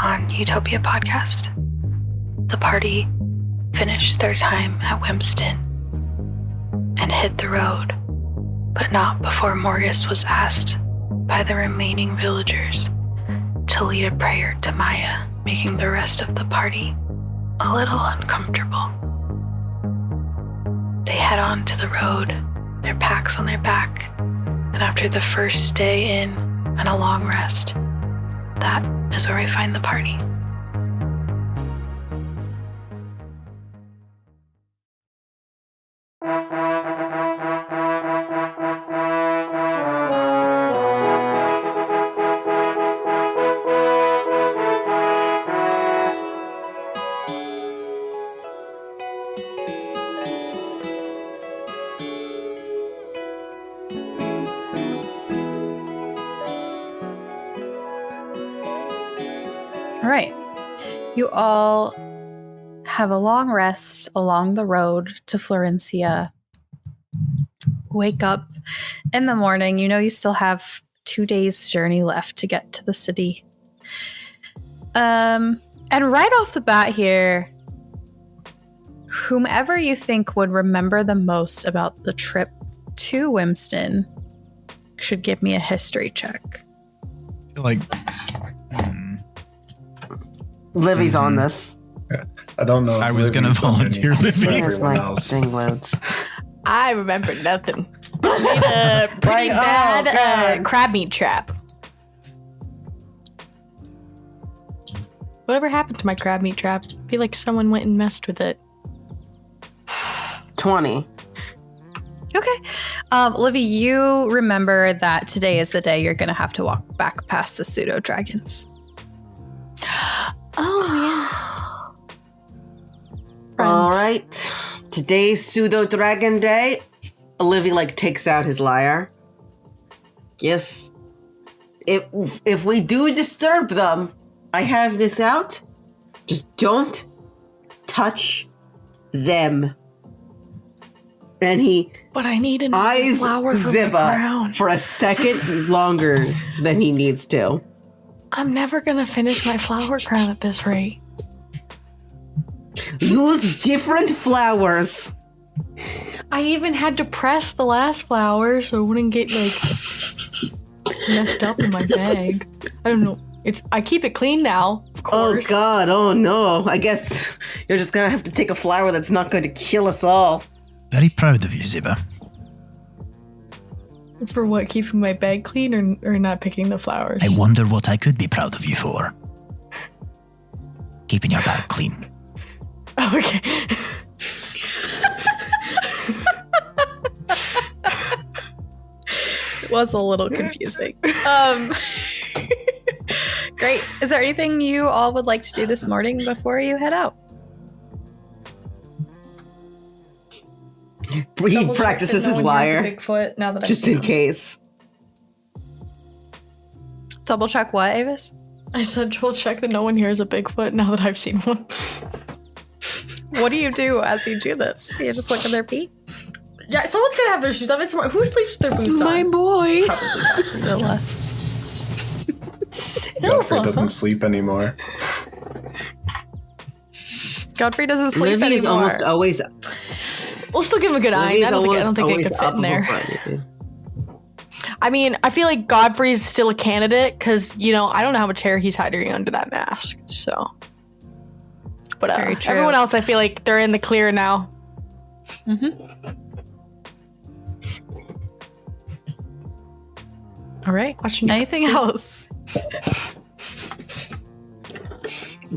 on Utopia Podcast. The party finished their time at Winston and hit the road, but not before Morgus was asked by the remaining villagers to lead a prayer to Maya, making the rest of the party a little uncomfortable. They head on to the road, their packs on their back, and after the first day in and a long rest, that is where we find the party. All right. You all have a long rest along the road to Flarinsia. Wake up in the morning. You know you still have 2 days' journey left to get to the city. And right off the bat here, whomever you think would remember the most about the trip to Winston should give me a history check. Livy's on this. I don't know. I was going to volunteer Livy. Where's my thing loads? I remember nothing. I made a pretty bad crab meat trap. Whatever happened to my crab meat trap? I feel like someone went and messed with it. 20. Okay. Livy, you remember that today is the day you're going to have to walk back past the pseudo dragons. Oh, yeah. All right. Today's pseudo dragon day. Olivia takes out his lyre. Yes. If we do disturb them, I have this out. Just don't touch them. And he But I need an eyes flower for my Ziba crown. for a second longer than he needs to. I'm never gonna finish my flower crown at this rate. Use different flowers. I even had to press the last flower so it wouldn't get messed up in my bag. I don't know. I keep it clean now, of course. Oh God, oh no. I guess you're just gonna have to take a flower that's not going to kill us all. Very proud of you, Ziba. For what, keeping my bag clean or not picking the flowers? I wonder what I could be proud of you for. Keeping your bag clean. Oh, okay. It was a little confusing. Great. Is there anything you all would like to do this morning before you head out? He practices his lyre. Bigfoot, now that just in case. Double check what, Avis? I said double check that no one here is a Bigfoot now that I've seen one. What do you do as you do this? You just look at their feet? Yeah, someone's gonna have their shoes off. It's who sleeps with their boots on? My boy. Scylla. Godfrey doesn't sleep anymore. Godfrey doesn't sleep Livy is anymore. almost always. We'll still give him a good eye. I don't think I could fit in there. I mean, I feel like Godfrey's still a candidate because, I don't know how much hair he's hiding under that mask. So, but everyone else, I feel like they're in the clear now. Mm-hmm. All right. Anything else?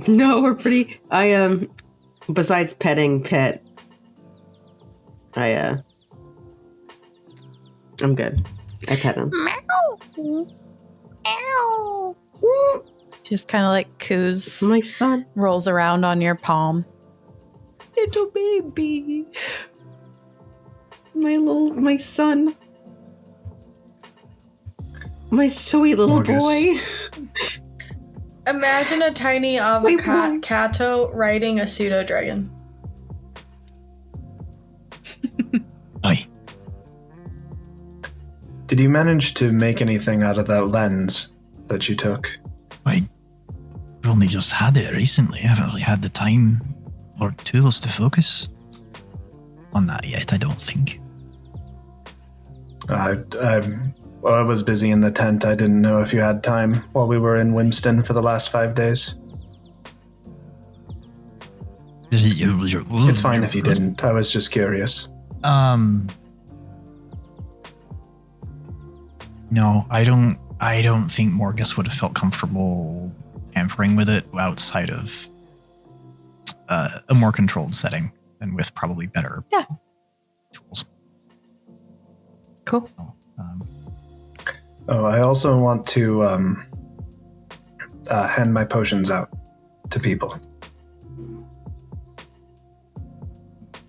No, we're pretty. Besides petting Pet, I'm good. I pet him. Meow. Meow. Just kind of coos. My son rolls around on your palm. Little baby. My son. My sweet little boy. Imagine a tiny avocado riding a pseudo dragon. Aye. Did you manage to make anything out of that lens that you took? I only just had it recently. I haven't really had the time or tools to focus on that yet, I don't think. I was busy in the tent. I didn't know if you had time while we were in Wimston for the last 5 days. It's fine if you didn't. I was just curious. No, I don't think Morgus would have felt comfortable tampering with it outside of a more controlled setting and with probably better tools. Cool. So, I also want to hand my potions out to people.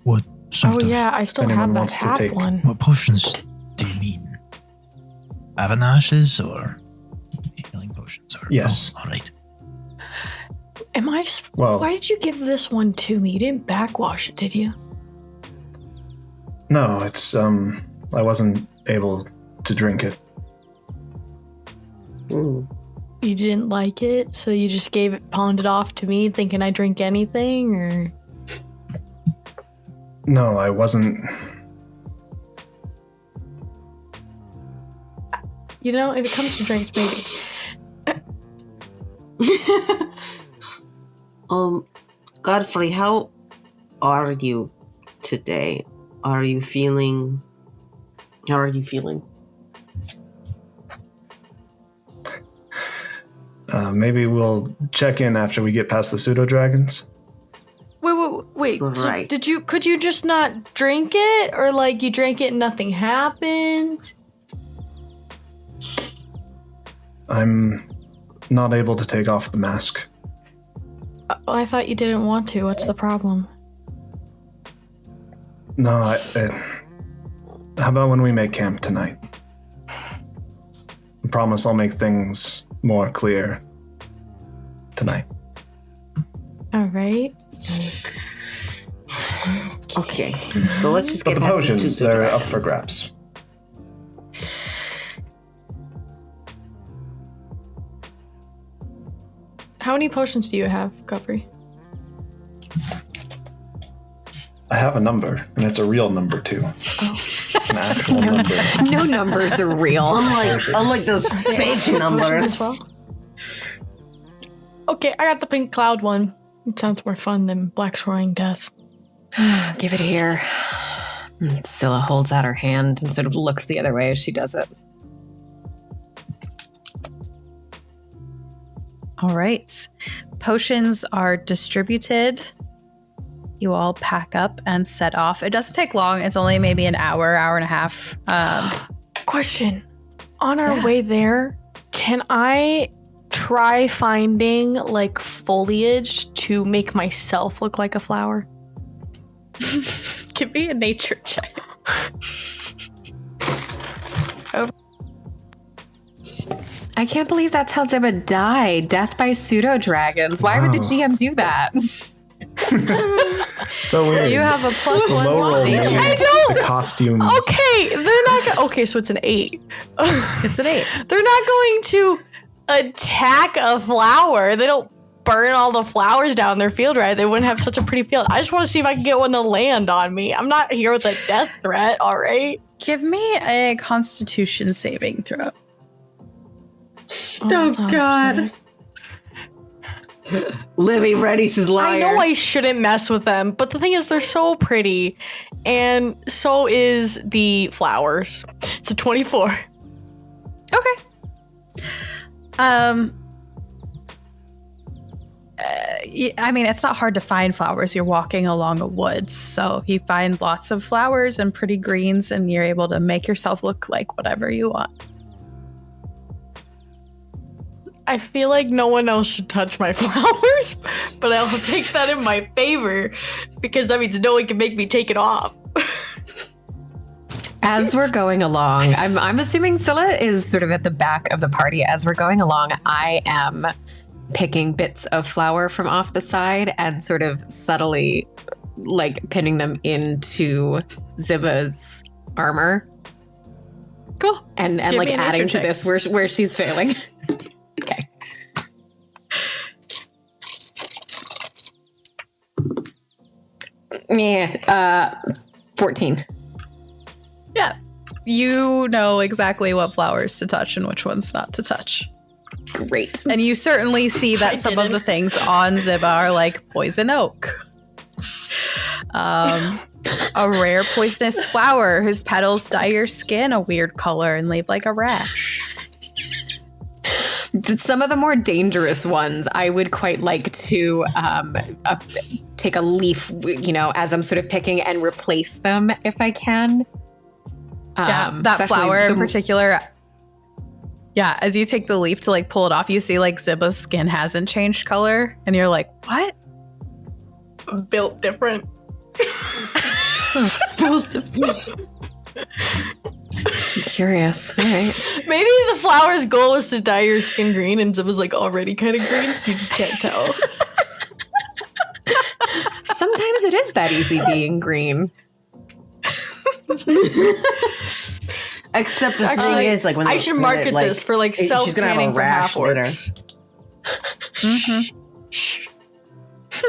What sort of... I still have that half one. What potions do you mean? Avanashes or healing potions? Or, yes. Oh, all right. Why did you give this one to me? You didn't backwash it, did you? No, it's, I wasn't able to drink it. Ooh. You didn't like it, so you just pawned it off to me thinking I drink anything, or... No, I wasn't... You know, if it comes to drinks, maybe. Godfrey, how are you today? How are you feeling? Maybe we'll check in after we get past the pseudo-dragons. Wait. Right. So could you just not drink it? Or like you drank it and nothing happened? I'm not able to take off the mask. I thought you didn't want to. What's the problem? No, how about when we make camp tonight? I promise I'll make things more clear tonight. All right. Okay, so let's just But get the past potions, the they're up for grabs. How many potions do you have, Godfrey? I have a number, and it's a real number too. It's an actual number. No numbers are real. Unlike those fake numbers. Okay, I got the pink cloud one. It sounds more fun than Black Shoring Death. Give it here. Scylla holds out her hand and sort of looks the other way as she does it. All right. Potions are distributed. You all pack up and set off. It doesn't take long. It's only maybe an hour and a half. Question. On our way there, can I try finding like foliage to make myself look like a flower? Give me a nature check. I can't believe that's how Ziba died. Death by pseudo-dragons. Why would the GM do that? So weird. You have a plus The one. low roll made I don't. the costume. Okay, they're not gonna... Okay, so it's an 8. It's an 8. They're not going to attack a flower. They don't burn all the flowers down their field, right? They wouldn't have such a pretty field. I just want to see if I can get one to land on me. I'm not here with a death threat, all right? Give me a Constitution saving throw. Oh God. Livy readies his lyre. I know I shouldn't mess with them, but the thing is, they're so pretty, and so is the flowers. It's a 24. Okay. I mean, it's not hard to find flowers. You're walking along a woods, so you find lots of flowers and pretty greens, and you're able to make yourself look like whatever you want. I feel like no one else should touch my flowers, but I'll take that in my favor because that means no one can make me take it off. As we're going along, I'm assuming Scylla is sort of at the back of the party. As we're going along, I am picking bits of flower from off the side and sort of subtly like pinning them into Ziba's armor. Cool. And Give like me a adding nature to check. this where she's failing. Okay. Yeah, 14. Yeah. You know exactly what flowers to touch and which ones not to touch. Great. And you certainly see that some of the things on Ziba are like poison oak. A rare poisonous flower whose petals dye your skin a weird color and leave like a rash. Some of the more dangerous ones, I would quite like to take a leaf, as I'm sort of picking and replace them if I can. That flower in particular. Yeah, as you take the leaf to like pull it off, you see like Ziba's skin hasn't changed color, and you're like, what? Built different. Curious. All right. Maybe the flower's goal was to dye your skin green, and Ziba's like already kind of green, so you just can't tell. Sometimes it is that easy being green. Except the thing is, like, when I should market this for like self tanning for half orcs. Mm-hmm.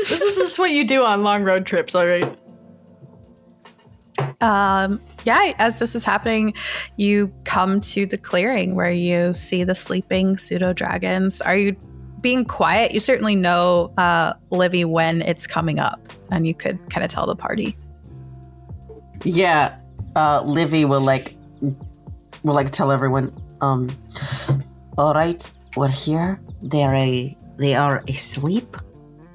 This is what you do on long road trips, all right? Yeah, as this is happening, you come to the clearing where you see the sleeping pseudo dragons. Are you being quiet? You certainly know, Livy, when it's coming up, and you could kind of tell the party. Yeah, Livy will tell everyone, all right, we're here. They are asleep.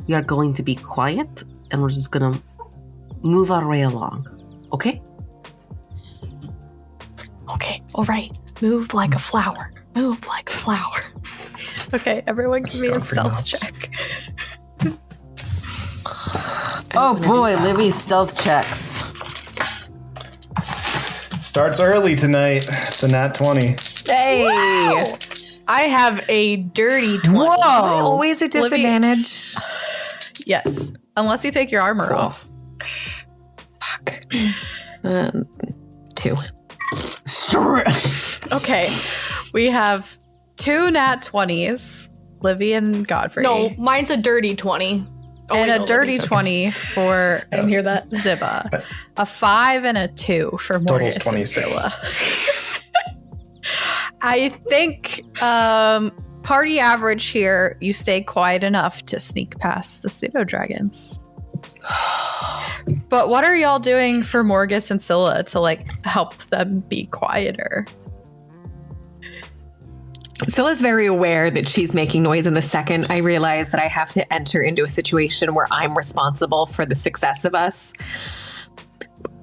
We are going to be quiet, and we're just gonna move our way along. Okay? Okay, all right. Move like a flower. Move like a flower. Okay, everyone give me a stealth check. Oh boy, Livy's stealth checks. Starts early tonight. It's a nat 20. Hey! Wow. I have a dirty 20. Whoa! Always a disadvantage. Yes, unless you take your armor off. Fuck. 2. Okay, we have 2 nat 20s, Livy and Godfrey. No, mine's a dirty 20. And a dirty 20 for I didn't hear that. Ziba. A 5 and a 2 for Mortis and 26. Zilla. I think party average here, you stay quiet enough to sneak past the pseudo dragons. But what are y'all doing for Morgus and Scylla to like help them be quieter? Scylla's very aware that she's making noise, and the second I realize that I have to enter into a situation where I'm responsible for the success of us,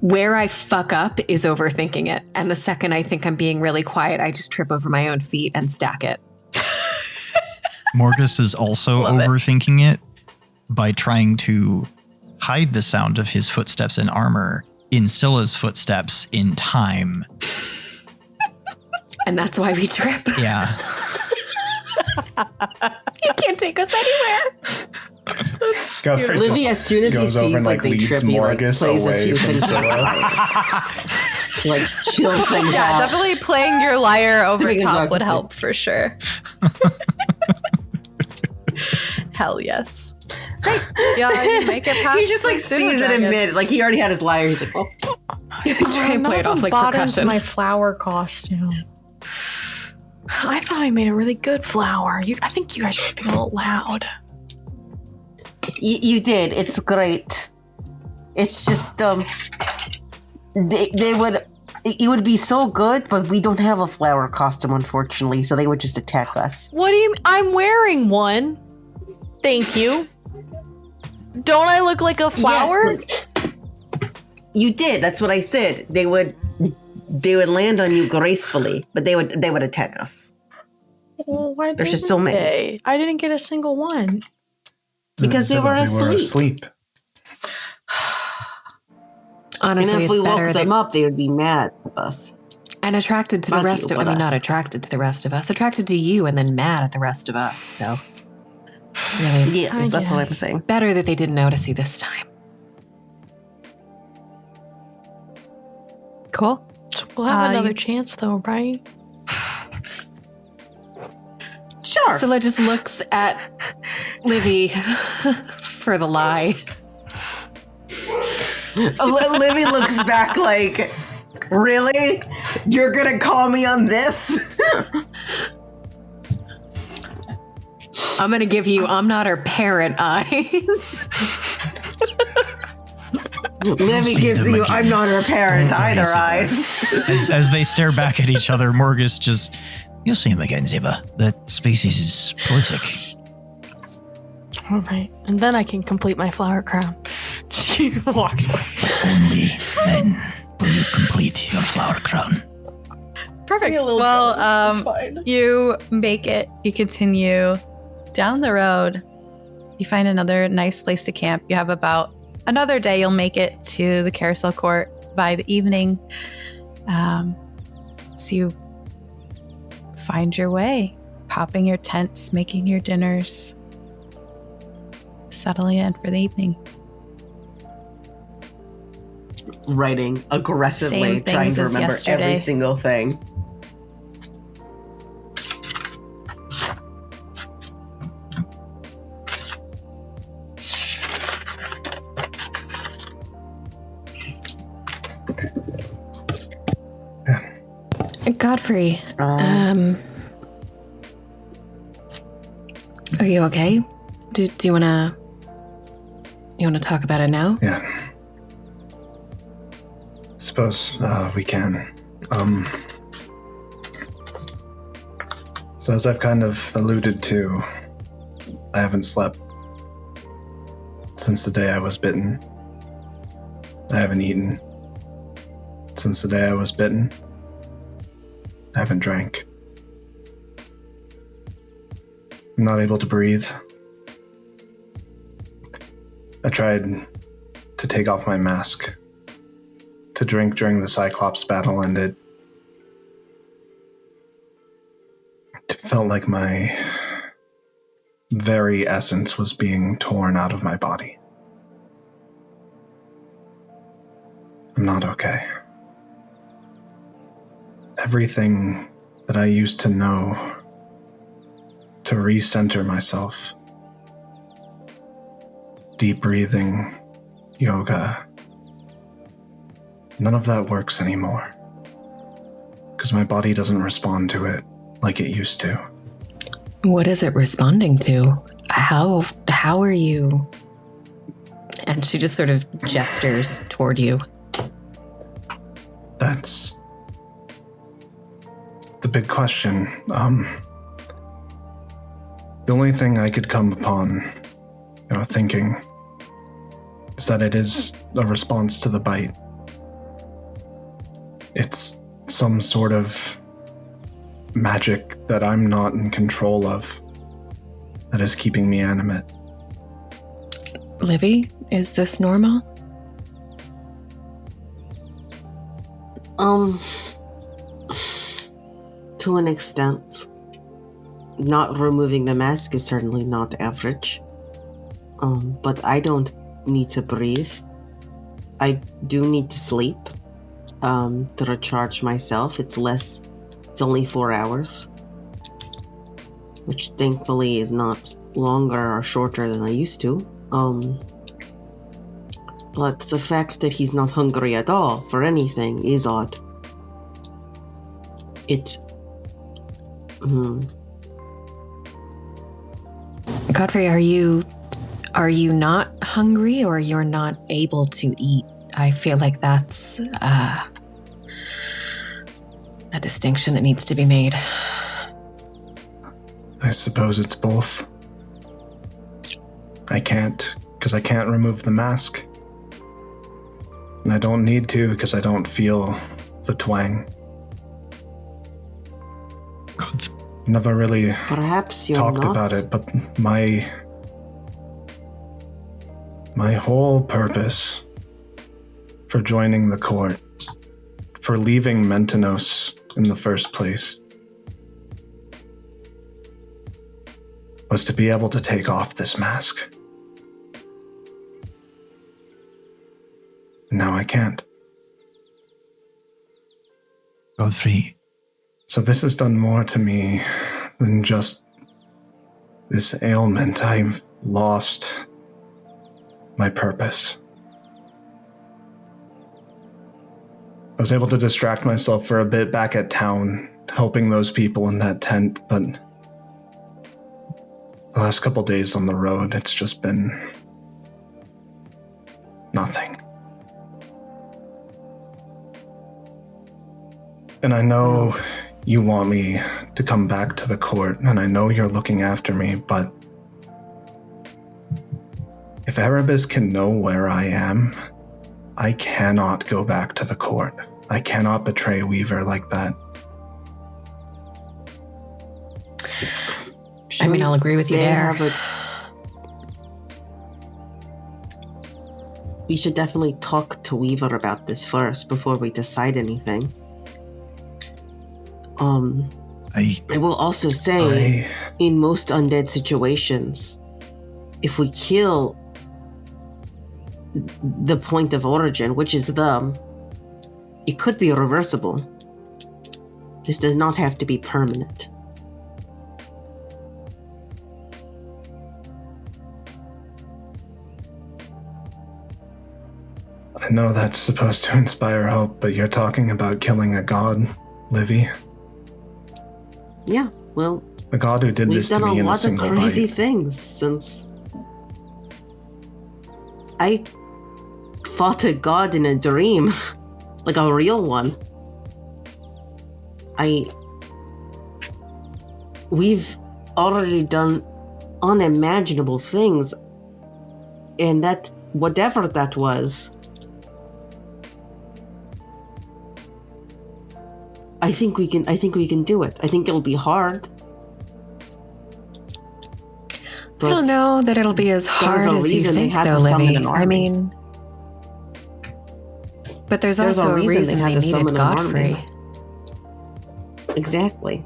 where I fuck up is overthinking it. And the second I think I'm being really quiet, I just trip over my own feet and stack it. Morgus is also overthinking it by trying to hide the sound of his footsteps in armor in Scylla's footsteps in time. And that's why we trip. Yeah. You can't take us anywhere. Godfrey Livy, as soon as he goes over sees and, like the leads trippy, like Morgus plays a away few from things Scylla. to like chill things Yeah, out. definitely playing your lyre over Doing a top job would just help for sure. Hell yes. Great. Yeah, you make it past. He just like the pseudo sees it in dragons. mid, like he already had his lyre. He's like, oh. Try and play it off like percussion. My flower costume. I thought I made a really good flower. I think you guys were being a little loud. You did. It's great. It's just they would. It would be so good, but we don't have a flower costume, unfortunately. So they would just attack us. What do you? I'm wearing one. Thank you. Don't I look like a flower? Yes, you did. That's what I said. They would land on you gracefully, but they would attack us. Well, why There's just so many. they? I didn't get a single one. Because they were asleep. Honestly, And if we it's better woke them up, they would be mad at us. and attracted to the Not rest you, of. I but mean, us. not attracted to the rest of us. Attracted to you, and then mad at the rest of us. So, really, it's Yes, that's what I'm saying. better that they didn't notice you this time. Cool. We'll have another you- chance, though, right? Sure. Scylla just looks at Livy for the lie. Livy looks back like, really? You're gonna call me on this? I'm gonna give you I'm not her parent eyes. Livy gives you I'm not her parent either eyes. As they stare back at each other, Morgus just, you'll see him again, Ziba. That species is prolific. All right, and then I can complete my flower crown. She walks away. Only then will you complete your flower crown. Perfect. Well, you make it. You continue down the road. You find another nice place to camp. You have about another day. You'll make it to the carousel court by the evening. So you find your way, popping your tents, making your dinners, settling in for the evening. Writing aggressively, trying to remember every single thing. Godfrey, are you okay? Do you wanna talk about it now? Yeah. Suppose we can. So as I've kind of alluded to, I haven't slept since the day I was bitten. I haven't eaten since the day I was bitten. I haven't drank. I'm not able to breathe. I tried to take off my mask to drink during the Cyclops battle, and it felt like my very essence was being torn out of my body. I'm not okay. Everything that I used to know to recenter myself, deep breathing, yoga, none of that works anymore. Because my body doesn't respond to it like it used to. What is it responding to? How are you? And she just sort of gestures toward you. That's the big question. The only thing I could come upon, thinking, is that it is a response to the bite. It's some sort of magic that I'm not in control of that is keeping me animate. Livy, is this normal? To an extent. Not removing the mask is certainly not average. But I don't need to breathe. I do need to sleep. To recharge myself. It's only 4 hours. Which thankfully is not longer or shorter than I used to. But the fact that he's not hungry at all for anything is odd. Godfrey, are you not hungry or you're not able to eat? I feel like that's a distinction that needs to be made. I suppose it's both. I can't, because I can't remove the mask. And I don't need to, because I don't feel the twang. Never really Perhaps you're talked not. about it, but my whole purpose for joining the court, for leaving Mentanos in the first place, was to be able to take off this mask. Now I can't. Godfrey. So this has done more to me than just this ailment. I've lost my purpose. I was able to distract myself for a bit back at town, helping those people in that tent, but the last couple days on the road, it's just been nothing. And I know you want me to come back to the court, and I know you're looking after me, but if Erebus can know where I am, I cannot go back to the court. I cannot betray Weaver like that. I mean, I'll agree with you there. We should definitely talk to Weaver about this first before we decide anything. I will also say, in most undead situations, if we kill the point of origin, which is them, it could be reversible. This does not have to be permanent. I know that's supposed to inspire hope, but you're talking about killing a god, Livy. Yeah, well, a god who did this to me in a single bite. We've done a lot of crazy things since I fought a god in a dream, like a real one. We've already done unimaginable things, and that, whatever that was, I think we can do it. I think it'll be hard. I don't know that it'll be as hard as you think, though, Livy. I mean, but there's also a reason they needed Godfrey. Exactly.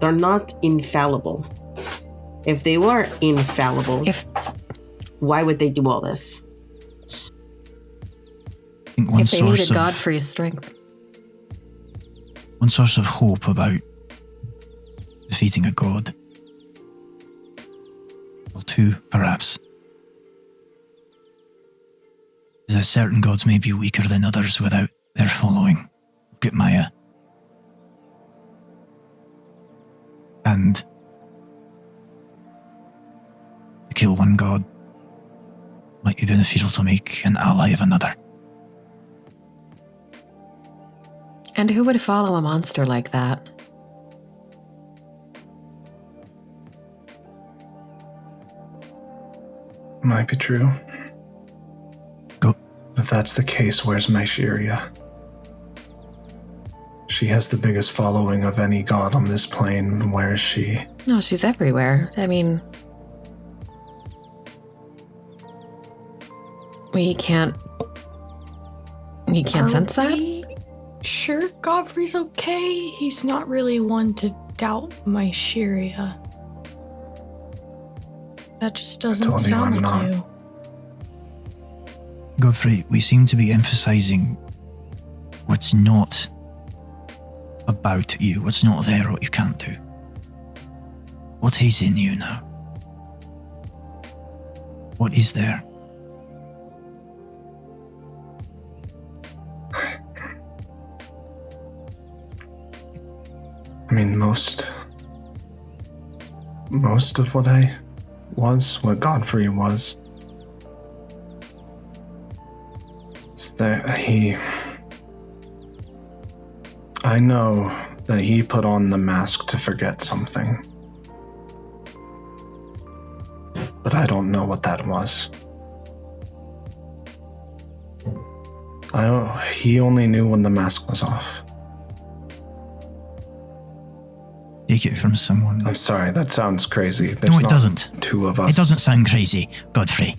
They're not infallible. If they were infallible, why would they do all this? If they needed Godfrey's strength. One source of hope about defeating a god. Well, two, perhaps. Is that certain gods may be weaker than others without their following. Look at Maya. And to kill one god might be beneficial to make an ally of another. And who would follow a monster like that? Might be true. Go. If that's the case, where's Mysheria? She has the biggest following of any god on this plane. Where is she? No, she's everywhere. I mean, you can't sense that? Sure, Godfrey's okay. He's not really one to doubt Mysheria. That just doesn't sound like you. Godfrey, we seem to be emphasizing what's not about you, what's not there, what you can't do. What is in you now? What is there? I mean, most of what I was, what Godfrey was, it's that I know that he put on the mask to forget something. But I don't know what that was. He only knew when the mask was off. Take it from someone. I'm sorry, that sounds crazy. No, it doesn't. Two of us. It doesn't sound crazy, Godfrey.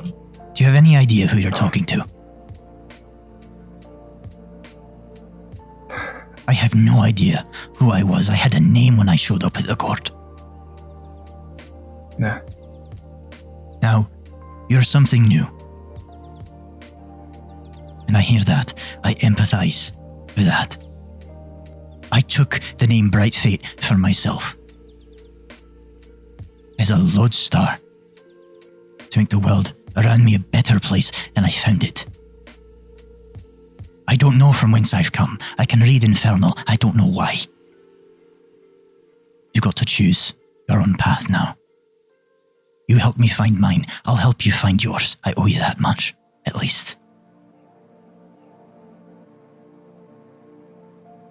Do you have any idea who you're talking to? I have no idea who I was. I had a name when I showed up at the court. Yeah. Now, you're something new. And I hear that. I empathize with that. I took the name Bright Fate for myself as a lodestar to make the world around me a better place than I found it. I don't know from whence I've come. I can read Infernal. I don't know why. You've got to choose your own path now. You help me find mine. I'll help you find yours. I owe you that much, at least.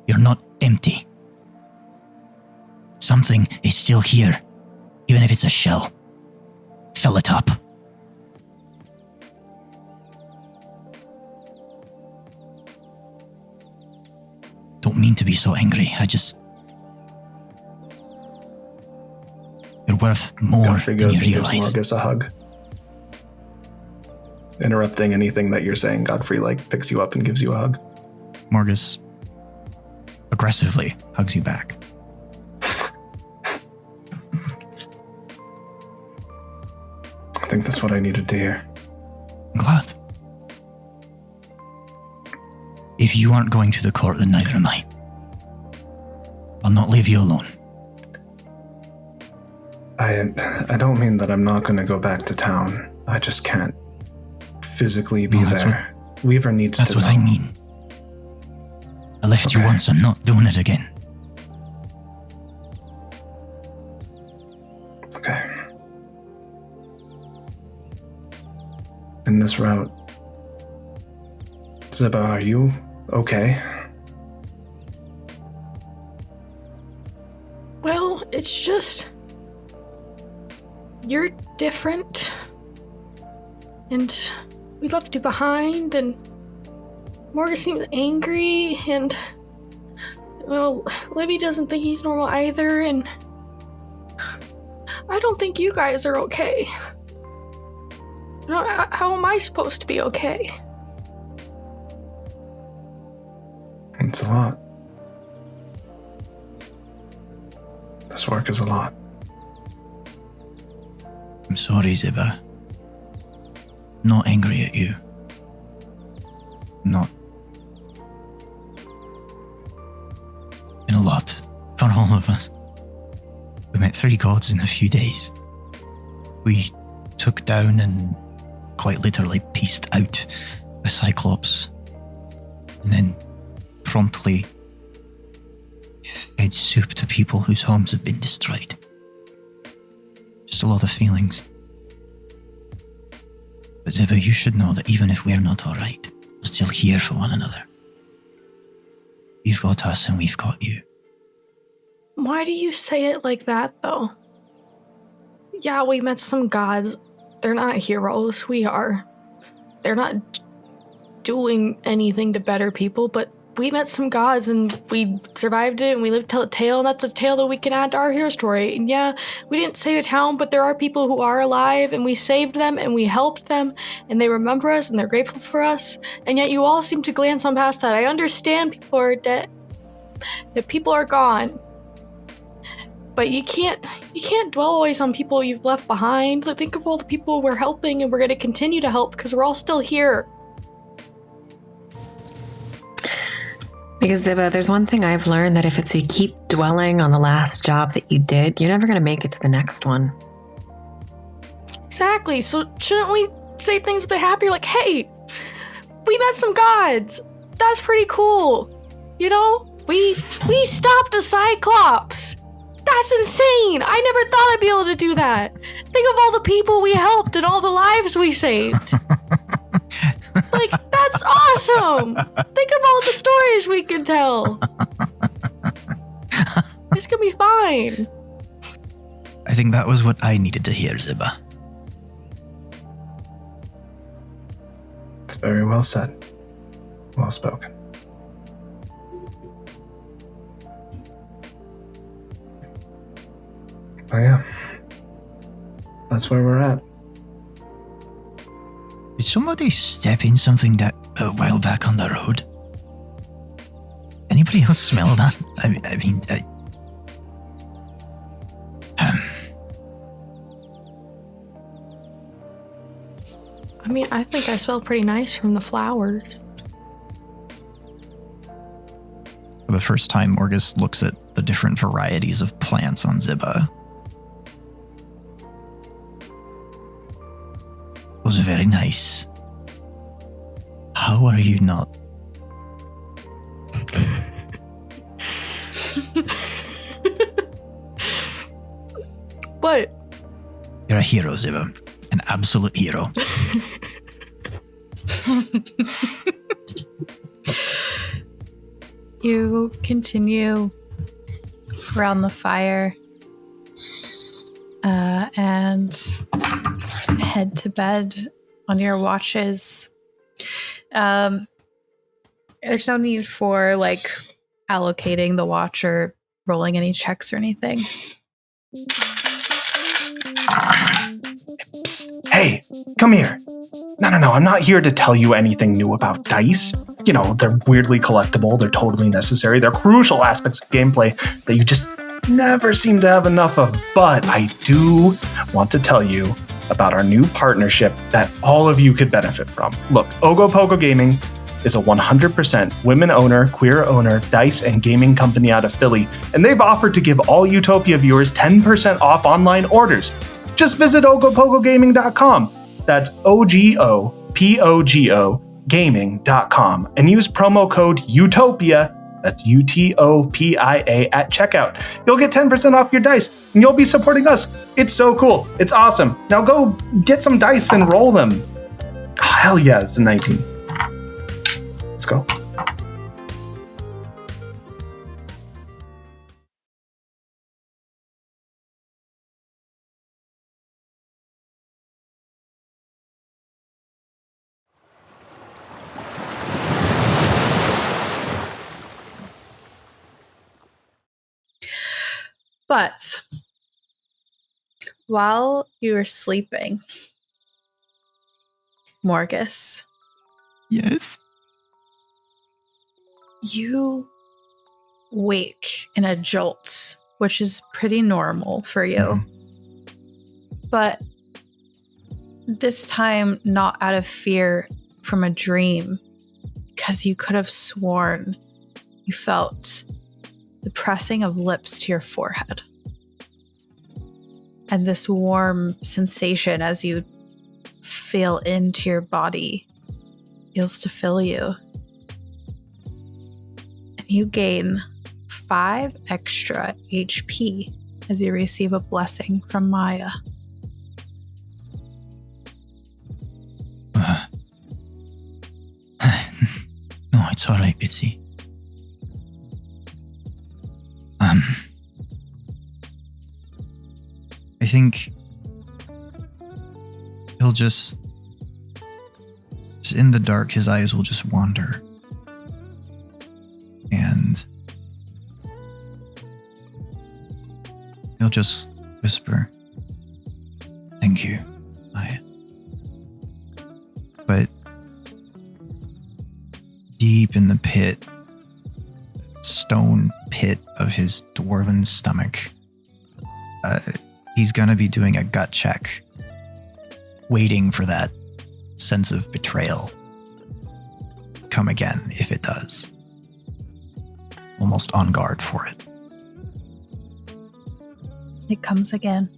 You're not empty. Something is still here, even if it's a shell. Fill it up. Don't mean to be so angry. You're worth more Godfrey than goes you and gives realize. Morgus a hug. Interrupting anything that you're saying, Godfrey picks you up and gives you a hug. Morgus aggressively hugs you back. I think that's what I needed to hear. I'm glad. If you aren't going to the court, then neither am I. I'll not leave you alone. I don't mean that I'm not going to go back to town. I just can't physically be there. Weaver needs to know. That's what I mean. I left you once, I'm not doing it again. Okay. In this route, Ziba, are you okay? Well, it's just... You're different. And we left you behind, and Morgan seems angry, and... Well, Libby doesn't think he's normal either, and... I don't think you guys are okay. How am I supposed to be okay? It's a lot. This work is a lot. I'm sorry, Ziba. Not angry at you. Not. Been a lot for all of us. We met 3 gods in a few days. We took down and quite literally pieced out a Cyclops. And then promptly fed soup to people whose homes have been destroyed. Just a lot of feelings. But Ziba, you should know that even if we're not alright, we're still here for one another. You've got us and we've got you. Why do you say it like that, though? Yeah, we met some gods. They're not heroes. We are. They're not doing anything to better people, but we met some gods and we survived it and we lived to tell a tale, and that's a tale that we can add to our hero story. And yeah, we didn't save a town, but there are people who are alive and we saved them and we helped them and they remember us and they're grateful for us. And yet you all seem to glance on past that. I understand people are dead, that people are gone. But you can't dwell always on people you've left behind. Think of all the people we're helping and we're going to continue to help because we're all still here. Because Ziba, there's one thing I've learned, that if it's you keep dwelling on the last job that you did, you're never going to make it to the next one. Exactly. So shouldn't we say things a bit happier? Like, hey, we met some gods. That's pretty cool. You know, we stopped a Cyclops. That's insane. I never thought I'd be able to do that. Think of all the people we helped and all the lives we saved. Like, that's awesome. Think of all the stories we can tell. This could be fine. I think that was what I needed to hear, Ziba. It's very well said. Well spoken. Oh yeah. That's where we're at. Did somebody step in something that a while back on the road? Anybody else smell that? I think I smell pretty nice from the flowers. For the first time, Morgus looks at the different varieties of plants on Ziba. Those are very nice. How are you not You're a hero, Ziva. An absolute hero. You continue around the fire and head to bed on your watches. There's no need for like allocating the watch or rolling any checks or anything. Psst, hey, come here. No, I'm not here to tell you anything new about dice. You know, they're weirdly collectible, they're totally necessary, they're crucial aspects of gameplay that you just never seem to have enough of. But I do want to tell you about our new partnership that all of you could benefit from. Look, Ogopogo Gaming is a 100% women owner, queer owner, dice and gaming company out of Philly, and they've offered to give all Utopia viewers 10% off online orders. Just visit ogopogogaming.com. That's OGOPOGO gaming.com and use promo code UTOPIA, that's UTOPIA, at checkout. You'll get 10% off your dice and you'll be supporting us. It's so cool. It's awesome. Now go get some dice and roll them. Oh, hell yeah, it's a 19. Let's go. But while you were sleeping, Morgus, Yes. you wake in a jolt, which is pretty normal for you. But this time, not out of fear from a dream, because you could have sworn you felt the pressing of lips to your forehead. And this warm sensation as you feel into your body feels to fill you. And you gain 5 extra HP as you receive a blessing from Maya. No, it's all right, Bitsy. I think he'll just in the dark, his eyes will just wander. And he'll just whisper, "Thank you, Maya." But deep in the pit, stone pit of his dwarven stomach, he's gonna be doing a gut check, waiting for that sense of betrayal come again if it does. Almost on guard for it. It comes again.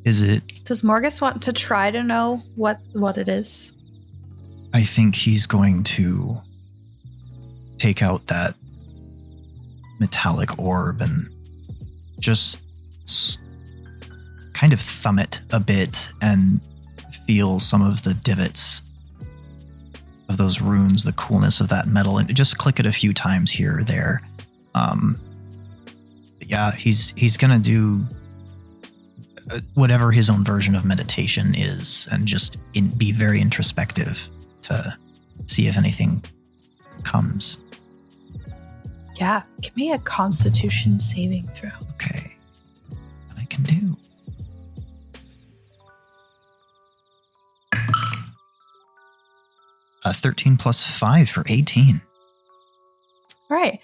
Is it? Does Morgus want to try to know what it is? I think he's going to take out that metallic orb and just kind of thumb it a bit and feel some of the divots of those runes, the coolness of that metal, and just click it a few times here or there. Yeah, he's gonna do whatever his own version of meditation is, and just be very introspective to see if anything comes. Yeah, give me a Constitution saving throw. Okay, what I can do. A 13 plus 5 for 18. All right.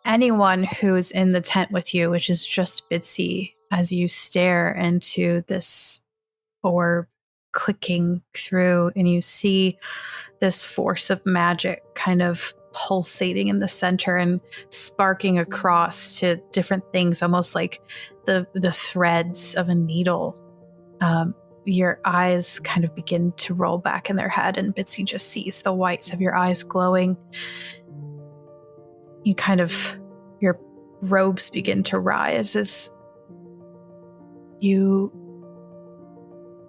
Anyone who's in the tent with you, which is just Bitsy, as you stare into this orb clicking through, and you see this force of magic kind of pulsating in the center and sparking across to different things, almost like the threads of a needle. Your eyes kind of begin to roll back in their head, and Bitsy just sees the whites of your eyes glowing. You kind of robes begin to rise as you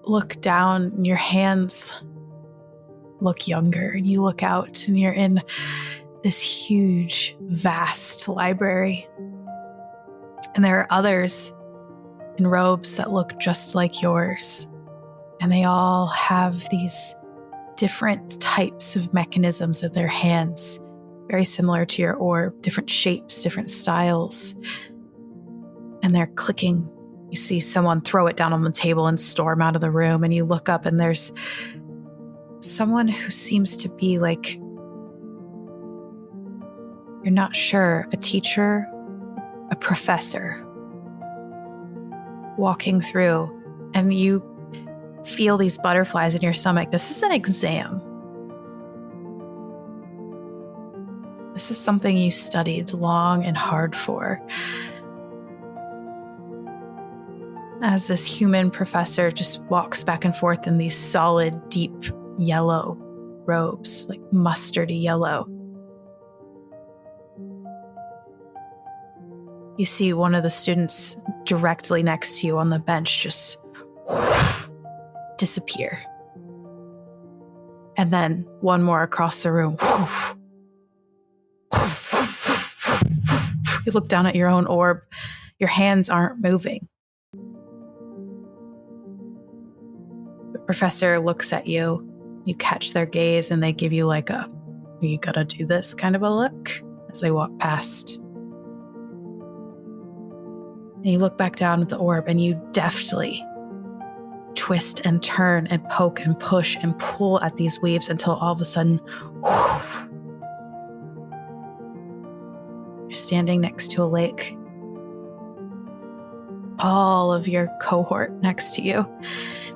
look down and your hands look younger, and you look out and you're in this huge, vast library. And there are others in robes that look just like yours. And they all have these different types of mechanisms in their hands, very similar to your orb, different shapes, different styles. And they're clicking. You see someone throw it down on the table and storm out of the room, and you look up and there's someone who seems to be like, you're not sure, a teacher, a professor, walking through, and you feel these butterflies in your stomach. This is an exam. This is something you studied long and hard for. As this human professor just walks back and forth in these solid, deep yellow robes, like mustardy yellow. You see one of the students directly next to you on the bench just disappear. And then one more across the room. You look down at your own orb. Your hands aren't moving. The professor looks at you. You catch their gaze and they give you like a, you gotta do this kind of a look as they walk past. And you look back down at the orb and you deftly twist and turn and poke and push and pull at these weaves until all of a sudden, you're standing next to a lake. All of your cohort next to you.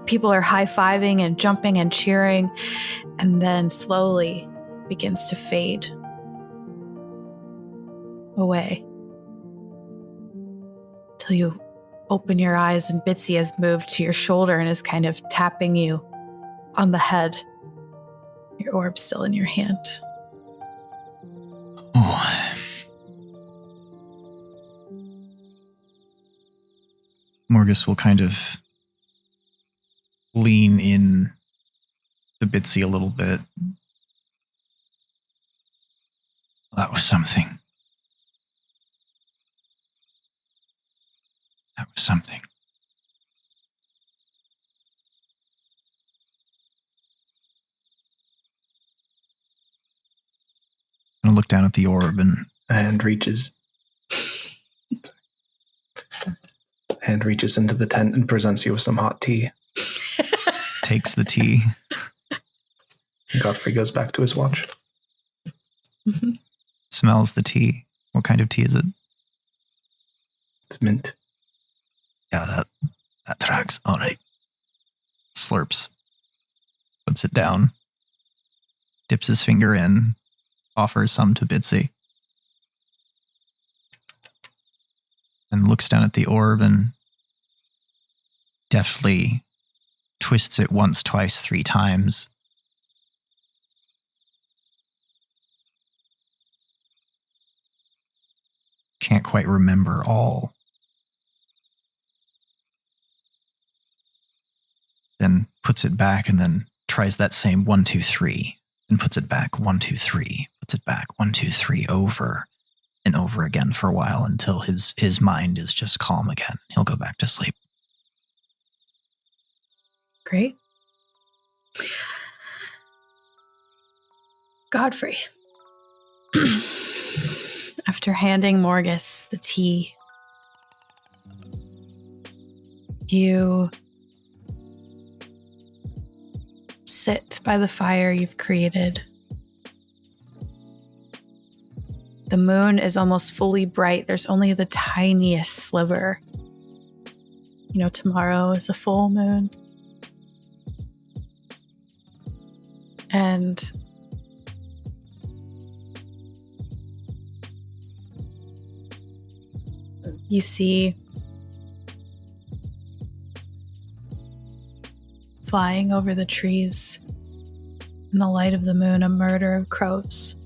People are high-fiving and jumping and cheering, and then slowly begins to fade away. Till you open your eyes and Bitsy has moved to your shoulder and is kind of tapping you on the head. Your orb's still in your hand. Oh. Morgus will kind of lean in to Bitsy a little bit. That was something. That was something. I'm gonna look down at the orb and Hand reaches into the tent and presents you with some hot tea. takes the tea. Godfrey goes back to his watch. Mm-hmm. Smells the tea. What kind of tea is it? It's mint. Yeah, that tracks. All right. Slurps. Puts it down. Dips his finger in. Offers some to Bitsy. And looks down at the orb and deftly twists it once, twice, 3 times. Can't quite remember all. Then puts it back and then tries that same 1, 2, 3 and puts it back 1, 2, 3, puts it back 1, 2, 3 over and over again for a while until his mind is just calm again. He'll go back to sleep. Great. Godfrey. After handing Morgus the tea, you sit by the fire you've created. The moon is almost fully bright. There's only the tiniest sliver. You know, tomorrow is a full moon. And you see flying over the trees in the light of the moon a murder of crows.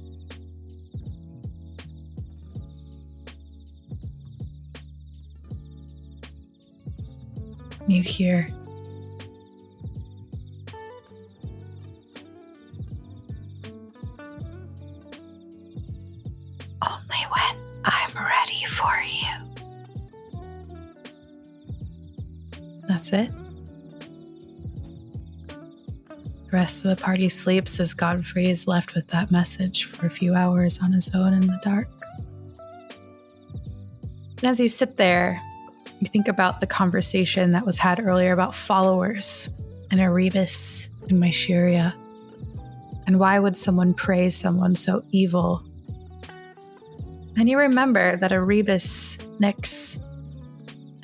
You hear only when I'm ready for you. That's it. The rest of the party sleeps as Godfrey is left with that message for a few hours on his own in the dark. And as you sit there, you think about the conversation that was had earlier about followers and Erebus and Mysteria. And why would someone praise someone so evil? Then you remember that Erebus Nyx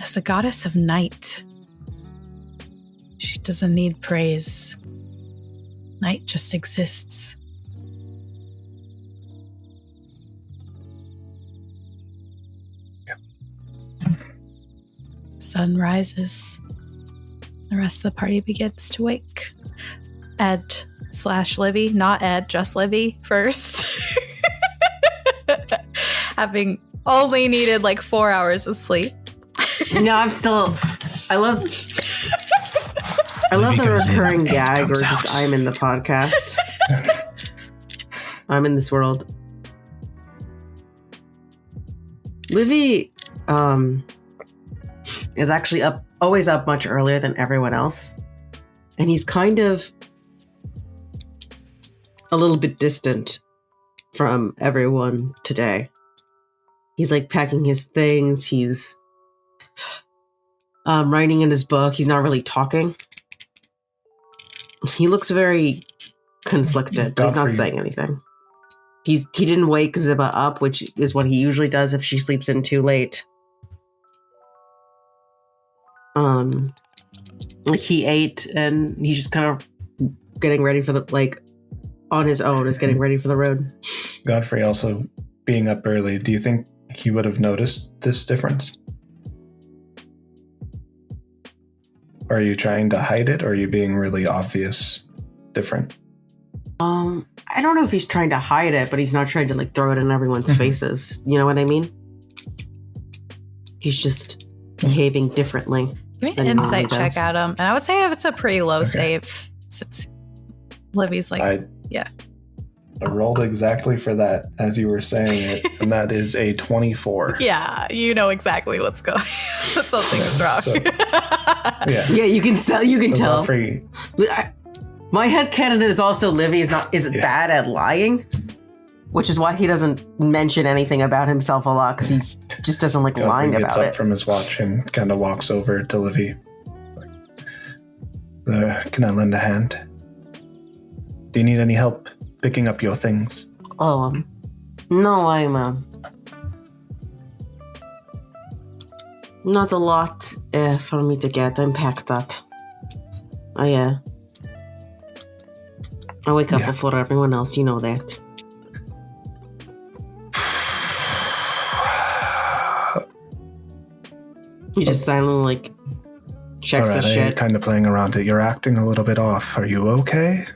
is the goddess of night. She doesn't need praise. Night just exists. Sun rises. The rest of the party begins to wake. Ed/Livy, not Ed, just Livy first. Having only needed like 4 hours of sleep. No, I love the recurring gag or just I'm in the podcast. I'm in this world. Livy is actually always up much earlier than everyone else. And he's kind of a little bit distant from everyone today. He's like packing his things. He's writing in his book. He's not really talking. He looks very conflicted. But he's not saying anything. He didn't wake Ziba up, which is what he usually does if she sleeps in too late. He ate and he's just kind of getting ready for on his own is getting ready for the road. Godfrey also being up early, do you think he would have noticed this difference? Or are you trying to hide it, or are you being really obvious different? I don't know if he's trying to hide it, but he's not trying to throw it in everyone's faces. You know what I mean? He's just behaving differently. Give me an insight check, Adam. And I would say if it's a pretty low save, since Livy's I rolled exactly for that as you were saying it, and that is a 24. Yeah, you know exactly what's going on. That something is wrong. So, yeah, you can tell. You can tell. Godfrey, my headcanon is also Livy isn't bad at lying, which is why he doesn't mention anything about himself a lot, because he just doesn't like Godfrey lying gets about up it. from his watch and kind of walks over to Livy. Can I lend a hand? Do you need any help picking up your things? Oh, no, I'm not a lot for me to get. I'm packed up. I wake up before everyone else. You know that. He just silently checks his shit. I'm kind of playing around it. You're acting a little bit off. Are you okay?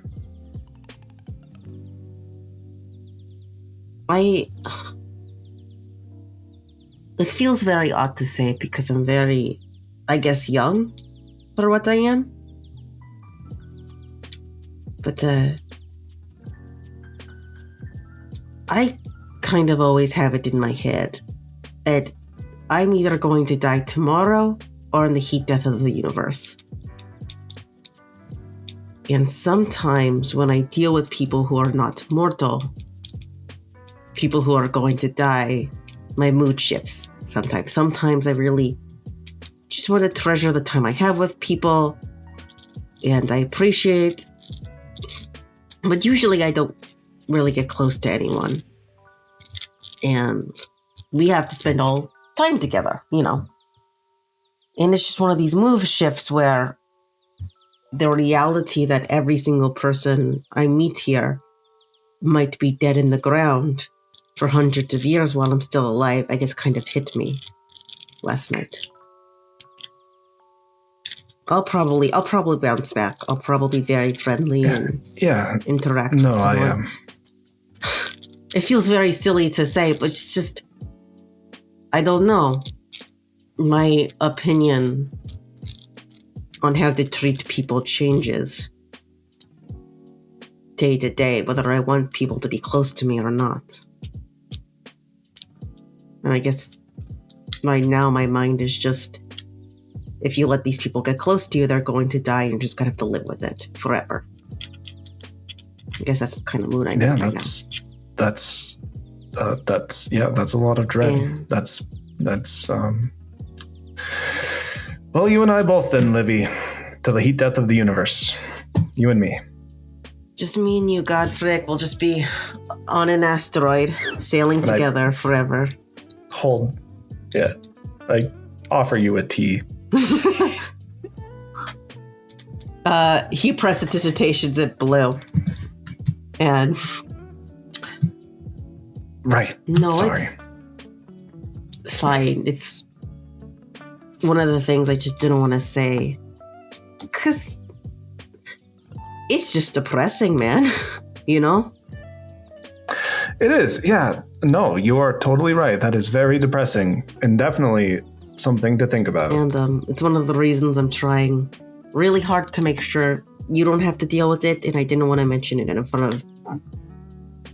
It feels very odd to say because I'm very, I guess, young for what I am. But I kind of always have it in my head that I'm either going to die tomorrow or in the heat death of the universe. And sometimes when I deal with people who are not mortal, people who are going to die, my mood shifts sometimes. Sometimes I really just want to treasure the time I have with people, and I appreciate, but usually I don't really get close to anyone. And we have to spend all time together, you know. And it's just one of these move shifts where the reality that every single person I meet here might be dead in the ground for hundreds of years while I'm still alive, I guess kind of hit me last night. I'll probably bounce back. I'll probably be very friendly and interact with someone. It feels very silly to say, but it's just, I don't know. My opinion on how to treat people changes day to day, whether I want people to be close to me or not. And I guess right now my mind is just, if you let these people get close to you, they're going to die and you're just going to have to live with it forever. I guess that's the kind of mood I'm in right now. That's a lot of dread. Yeah. Well, you and I both then, Livy, to the heat death of the universe. You and me. Just me and you, Godfrick, will just be on an asteroid, sailing together forever. I offer you a tea. He prestidigitations at Blue. And... Right. No, sorry. It's fine. It's one of the things I just didn't want to say. Because it's just depressing, man. You know? It is, yeah. No, you are totally right. That is very depressing and definitely something to think about. And it's one of the reasons I'm trying really hard to make sure you don't have to deal with it, and I didn't want to mention it in front of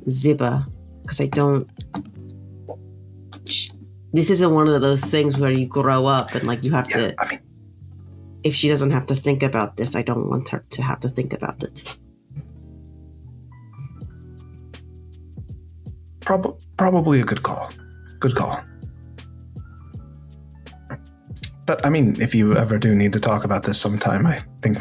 Ziba, because I don't... This isn't one of those things where you grow up and, like, you have to... I mean... If she doesn't have to think about this, I don't want her to have to think about it. Probably a good call. Good call. But, I mean, if you ever do need to talk about this sometime, I think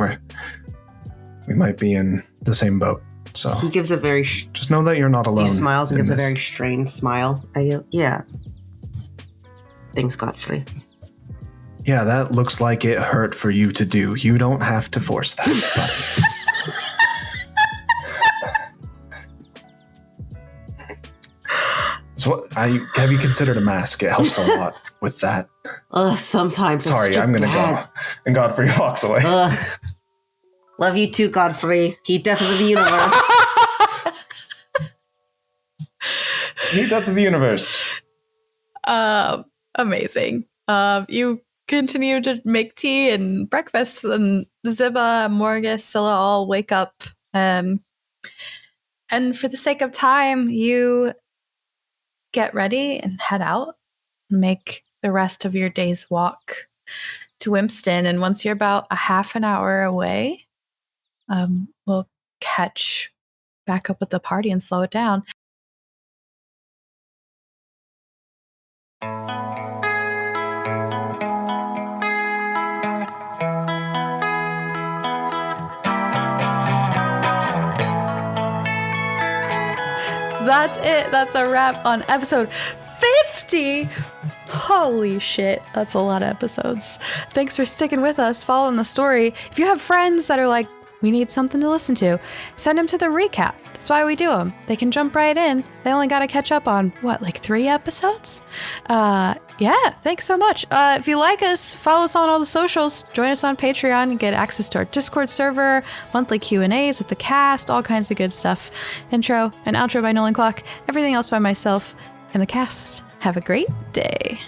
we might be in the same boat. So he gives a very... just know that you're not alone. He smiles and gives a very strained smile. Yeah. Thanks, Godfrey. Yeah, that looks like it hurt for you to do. You don't have to force that, but... So, have you considered a mask? It helps a lot with that. Sometimes. Sorry, I'm gonna go. And Godfrey walks away. Love you too, Godfrey. Heat death of the universe. Heat death of the universe. Amazing. You continue to make tea and breakfast, and Ziba, Morgus, Scylla all wake up. And for the sake of time, you get ready and head out, make the rest of your day's walk to Wimpston. And once you're about a half an hour away, we'll catch back up with the party and slow it down. That's it. That's a wrap on episode 50. Holy shit. That's a lot of episodes. Thanks for sticking with us, following the story. If you have friends that are like, we need something to listen to, send them to the recap. That's why we do them. They can jump right in. They only got to catch up on, 3 episodes? Yeah, thanks so much. If you like us, follow us on all the socials. Join us on Patreon and get access to our Discord server, monthly Q&As with the cast, all kinds of good stuff. Intro and outro by Nolan Clock, everything else by myself and the cast. Have a great day.